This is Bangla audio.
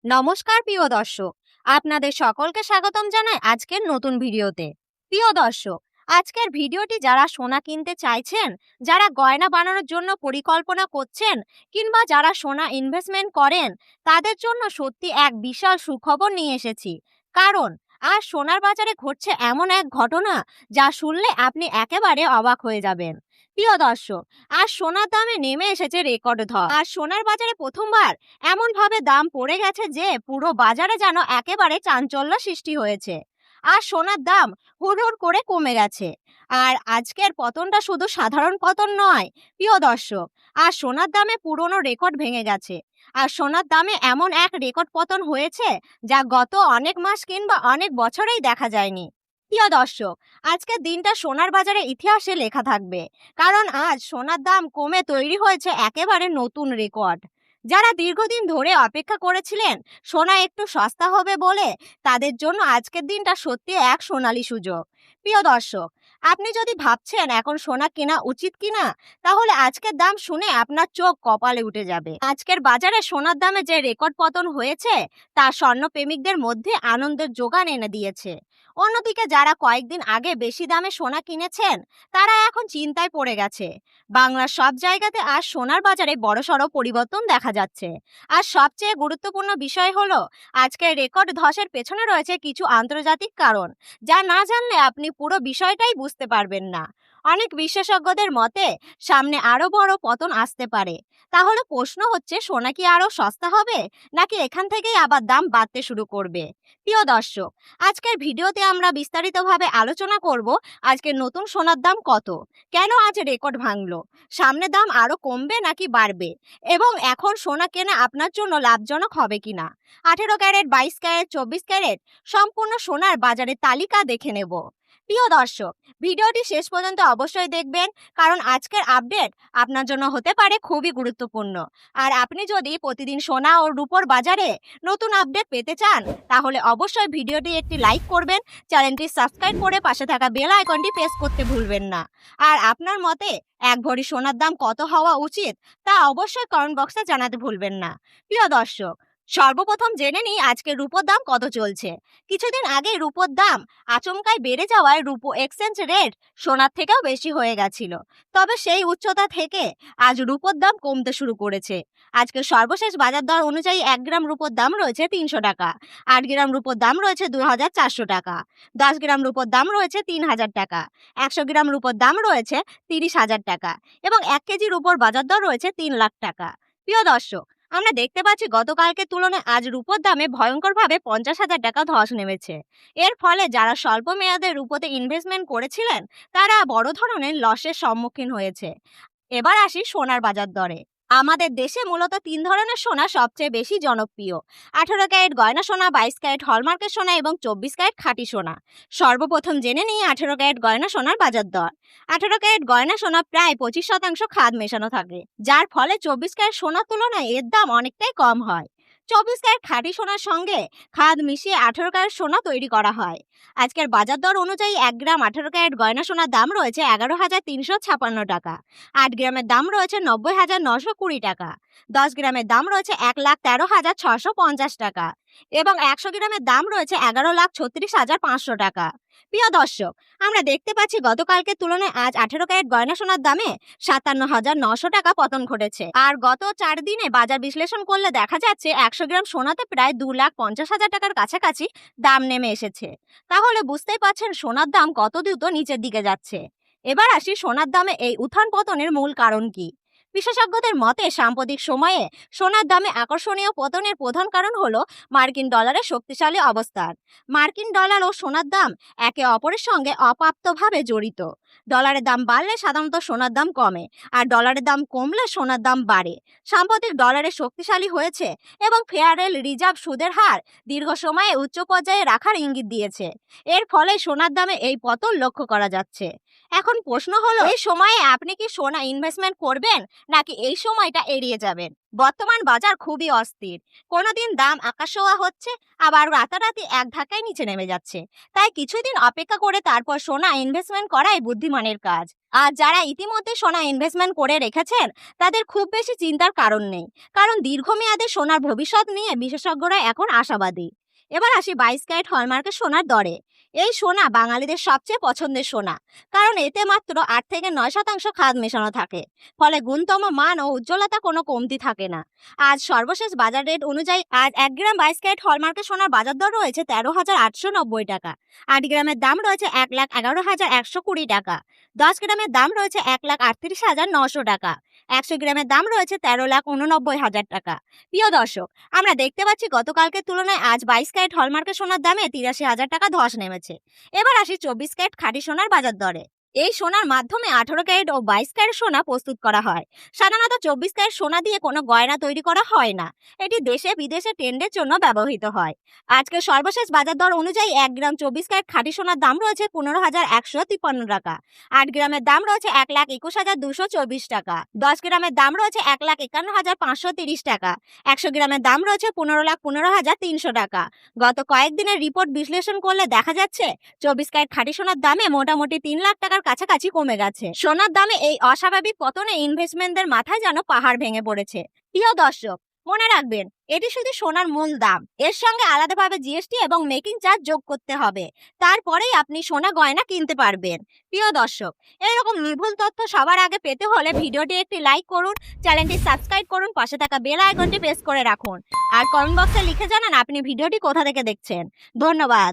নমস্কার প্রিয় দর্শক, আপনাদের সকলকে স্বাগতম জানাই আজকের নতুন ভিডিওতে। প্রিয় দর্শক, আজকের ভিডিওটি যারা সোনা কিনতে চাইছেন, যারা গয়না বানানোর জন্য পরিকল্পনা করছেন, কিংবা যারা সোনা ইনভেস্টমেন্ট করেন, তাদের জন্য সত্যি এক বিশাল সুখবর নিয়ে এসেছি। কারণ আজ সোনার বাজারে ঘটছে এমন এক ঘটনা যা শুনলে আপনি একেবারে অবাক হয়ে যাবেন। প্রিয় দর্শক, আজ সোনার দামে নেমে এসেছে রেকর্ড ধস। আর সোনার বাজারে প্রথমবার এমন ভাবে দাম পড়ে গেছে যে পুরো বাজারে যেন একেবারে চাঞ্চল্য সৃষ্টি হয়েছে। আর সোনার দাম হুড় করে কমে গেছে। আর আজকের পতনটা শুধু সাধারণ পতন নয় প্রিয় দর্শক, আর সোনার দামে পুরনো রেকর্ড ভেঙে গেছে। আর সোনার দামে এমন এক রেকর্ড পতন হয়েছে যা গত অনেক মাস কিংবা অনেক বছরেই দেখা যায়নি। প্রিয় দর্শক, আজকের দিনটা সোনার বাজারে ইতিহাসে লেখা থাকবে। কারণ আজ সোনার দাম কমে তৈরি হয়েছে একেবারে নতুন রেকর্ড। যারা দীর্ঘদিন ধরে অপেক্ষা করেছিলেন সোনা একটু সস্তা হবে বলে, তাদের জন্য আজকের দিনটা সত্যি এক সোনালী সুযোগ। প্রিয় দর্শক, আপনি যদি ভাবছেন এখন সোনা কেনা উচিত কিনা, তাহলে আজকের দাম শুনে আপনার চোখ কপালে উঠে যাবে। আজকের বাজারে সোনার দামে যে রেকর্ড পতন হয়েছে তা স্বর্ণপ্রেমিকদের মধ্যে আনন্দের যোগান এনে দিয়েছে। অন্যদিকে যারা কয়েকদিন আগে বেশি দামে সোনা কিনেছেন, তারা এখন চিন্তায় পড়ে গেছে। বাংলার সব জায়গাতে আজ সোনার বাজারে বড়সড় পরিবর্তন দেখা যাচ্ছে। আর সবচেয়ে গুরুত্বপূর্ণ বিষয় হলো, আজকের রেকর্ড ধসের পেছনে রয়েছে কিছু আন্তর্জাতিক কারণ, যা না জানলে আপনি পুরো বিষয়টাই বুঝতে পারবেন না। অনেক বিশেষজ্ঞদের মতে সামনে আরো বড় পতন আসতে পারে। তাহলে প্রশ্ন হচ্ছে, সোনা কি আরো সস্তা হবে, নাকি এখান থেকেই আবার দাম বাড়তে শুরু করবে? প্রিয় দর্শক, আজকের ভিডিওতে আমরা বিস্তারিতভাবে আলোচনা করব আজকের নতুন সোনার দাম কত, কেন আজ রেকর্ড ভাঙলো, সামনে দাম আরো কমবে নাকি বাড়বে, এবং এখন সোনা কেনা আপনার জন্য লাভজনক হবে কিনা। 18 ক্যারেট, 22 ক্যারেট, 24 ক্যারেট সম্পূর্ণ সোনার বাজারের তালিকা দেখে নেব। প্রিয় দর্শক, ভিডিওটি শেষ পর্যন্ত অবশ্যই দেখবেন, কারণ আজকের আপডেট আপনার জন্য হতে পারে খুবই গুরুত্বপূর্ণ। আর আপনি যদি প্রতিদিন সোনা ও রূপোর বাজারে নতুন আপডেট পেতে চান, তাহলে অবশ্যই ভিডিওটি একটি লাইক করবেন, চ্যানেলটি সাবস্ক্রাইব করে পাশে থাকা বেল আইকনটি প্রেস করতে ভুলবেন না। আর আপনার মতে এক ভরি সোনার দাম কত হওয়া উচিত, তা অবশ্যই কমেন্ট বক্সে জানাতে ভুলবেন না। প্রিয় দর্শক, সর্বপ্রথম জেনে নিই আজকের রূপোর দাম কত চলছে। কিছুদিন আগে রূপোর দাম আচমকাই বেড়ে যাওয়ায় রূপো এক্সচেঞ্জ রেট সোনার থেকেও বেশি হয়ে গেছিল। তবে সেই উচ্চতা থেকে আজ রূপোর দাম কমতে শুরু করেছে। আজকে সর্বশেষ বাজার দর অনুযায়ী 1 গ্রাম রূপোর দাম রয়েছে 300 টাকা, 8 গ্রাম রূপোর দাম রয়েছে 2400 টাকা, 10 গ্রাম রূপোর দাম রয়েছে 3000 টাকা, 100 গ্রাম রূপোর দাম রয়েছে 30,000 টাকা, এবং 1 কেজি রূপোর বাজার দর রয়েছে 3 লাখ টাকা। প্রিয় দর্শক, আমরা দেখতে পাচ্ছি গতকালকে তুলনায় আজ রূপোর দামে ভয়ঙ্করভাবে 50,000 টাকা ধস নেমেছে। এর ফলে যারা স্বল্প মেয়াদে রূপোতে ইনভেস্টমেন্ট করেছিলেন, তারা বড় ধরনের লসের সম্মুখীন হয়েছে। এবার আসি সোনার বাজার দরে। আমাদের দেশে মূলত 3 ধরনের সোনা সবচেয়ে বেশি জনপ্রিয়: 18 ক্যারেট গয়না সোনা, 22 ক্যারেট হলমার্কের সোনা এবং 24 ক্যারেট খাঁটি সোনা। সর্বপ্রথম জেনে নিই 18 ক্যারেট গয়না সোনার বাজার দর। 18 ক্যারেট গয়না সোনা প্রায় 25% খাদ মেশানো থাকে, যার ফলে 24 ক্যারেট সোনার তুলনায় এর দাম অনেকটাই কম হয়। 24 ক্যারেট খাঁটি সোনার সঙ্গে খাদ মিশিয়ে 18 ক্যারেট সোনা তৈরি করা হয়। আজকের বাজার দর অনুযায়ী 1 গ্রাম 18 ক্যারেট গয়না সোনার দাম রয়েছে 11,356 টাকা, 8 গ্রামের দাম রয়েছে 90,920 টাকা, 10 গ্রামের দাম রয়েছে 1,13,650 টাকা, এবং 100 গ্রামের দাম রয়েছে 11,36,500 টাকা। প্রিয় দর্শক, আমরা দেখতে পাচ্ছি গতকালকে তুলনায় আজ 18 ক্যারেট গয়না সোনার দামে 57,900 টাকা পতন ঘটেছে। আর গত 4 দিনে বাজার বিশ্লেষণ করলে দেখা যাচ্ছে 100 গ্রাম সোনাতে প্রায় 2,50,000 টাকার কাছাকাছি দাম নেমে এসেছে। তাহলে বুঝতেই পারছেন সোনার দাম কত দ্রুত নিচের দিকে যাচ্ছে। এবার আসি সোনার দামে এই উত্থান পতনের মূল কারণ কি। বিশেষজ্ঞদের মতে সাম্প্রতিক সময়ে সোনার দামে আকর্ষণীয় পতনের প্রধান কারণ হলো মার্কিন ডলারের শক্তিশালী অবস্থান। মার্কিন ডলার ও সোনার দাম একে অপরের সঙ্গে অপ্রাপ্তভাবে জড়িত। ডলারের দাম বাড়লে সাধারণত সোনার দাম কমে, আর ডলারের দাম কমলে সোনার দাম বাড়ে। সাম্প্রতিক ডলারের শক্তিশালী হয়েছে এবং ফেডারেল রিজার্ভ সুদের হার দীর্ঘ সময়ে উচ্চ পর্যায়ে রাখার ইঙ্গিত দিয়েছে। এর ফলে সোনার দামে এই পতন লক্ষ্য করা যাচ্ছে। এখন প্রশ্ন হলো, এই সময়ে আপনি কি সোনা ইনভেস্টমেন্ট করবেন নাকি এই সময়টা এড়িয়ে যাবেন? বর্তমান বাজার খুবই অস্থির। কোনোদিন দাম আকাশ ছোঁয়া হচ্ছে, আবার রাতারাতি এক ধাক্কায় নিচে নেমে যাচ্ছে। তাই কিছুদিন অপেক্ষা করে তারপর সোনা ইনভেস্টমেন্ট করাই বুদ্ধিমানের কাজ। আর যারা ইতিমধ্যে সোনা ইনভেস্টমেন্ট করে রেখেছেন তাদের খুব বেশি চিন্তার কারণ নেই, কারণ দীর্ঘমেয়াদে সোনার ভবিষ্যৎ নিয়ে বিশেষজ্ঞরা এখন আশাবাদী। এবার আসি 22 ক্যারেট হলমার্কের সোনার দরে। এই সোনা বাঙালিদের সবচেয়ে পছন্দের সোনা, কারণ এতে মাত্র 8 থেকে 9% খাদ মেশানো থাকে। ফলে গুণগত মান ও উজ্জ্বলতা কোনো কমতি থাকে না। আজ সর্বশেষ বাজার রেট অনুযায়ী আজ 1 গ্রাম 22 ক্যারেট হলমার্কের সোনার বাজার দর রয়েছে 13,890 টাকা। 8 গ্রামের দাম রয়েছে 1,11,120 টাকা। 10 গ্রামের দাম রয়েছে 1,38,900 টাকা। 100 গ্রামের দাম রয়েছে 13,89,000 টাকা। প্রিয় দর্শক, আমরা দেখতে পাচ্ছি গতকালকের তুলনায় আজ 22 ক্যারেট হলমার্কের সোনার দামে 83,000 টাকা ধস নেমেছে। এবার আসি 24 ক্যারেট খাঁটি সোনার বাজার দরে। এই সোনার মাধ্যমে 18 ক্যারেট ও 22 ক্যারেট সোনা প্রস্তুত করা হয়। সাধারণত 24 ক্যারেট সোনা দিয়ে কোনো গয়না তৈরি করা হয় না। এটি দেশে বিদেশে ট্রেন্ডের জন্য ব্যবহৃত হয়। আজকে সর্বশেষ বাজার দর অনুযায়ী 1 গ্রাম 24 ক্যারেট খাঁটি সোনার দাম রয়েছে 15,153 টাকা। 8 গ্রামের দাম রয়েছে 1,21,224 টাকা। 10 গ্রামের দাম রয়েছে 1,51,530 টাকা। 100 গ্রামের দাম রয়েছে 15,15,300 টাকা। গত কয়েকদিনের রিপোর্ট বিশ্লেষণ করলে দেখা যাচ্ছে 24 ক্যারেট খাঁটি সোনার দামে মোটামুটি 3 লাখ টাকার কাছাকাছি কমে গেছে। সোনার দামে এই অস্বাভাবিক পতনে ইনভেস্টমেন্টদের মাথায় যেন পাহাড় ভেঙে পড়েছে। প্রিয় দর্শক, মনে রাখবেন, এটি শুধু সোনার মূল দাম, এর সঙ্গে আলাদাভাবে জিএসটি এবং মেকিং চার্জ যোগ করতে হবে। তারপরেই আপনি সোনা গয়না কিনতে পারবেন। প্রিয় দর্শক, এরকম নির্ভুল তথ্য সবার আগে পেতে হলে ভিডিওটি একটি লাইক করুন, চ্যানেলটি সাবস্ক্রাইব করুন, পাশে থাকা বেল আইকনটি প্রেস করে রাখুন। আর কমেন্ট বক্সে লিখে জানান আপনি ভিডিওটি কোথা থেকে দেখছেন। ধন্যবাদ।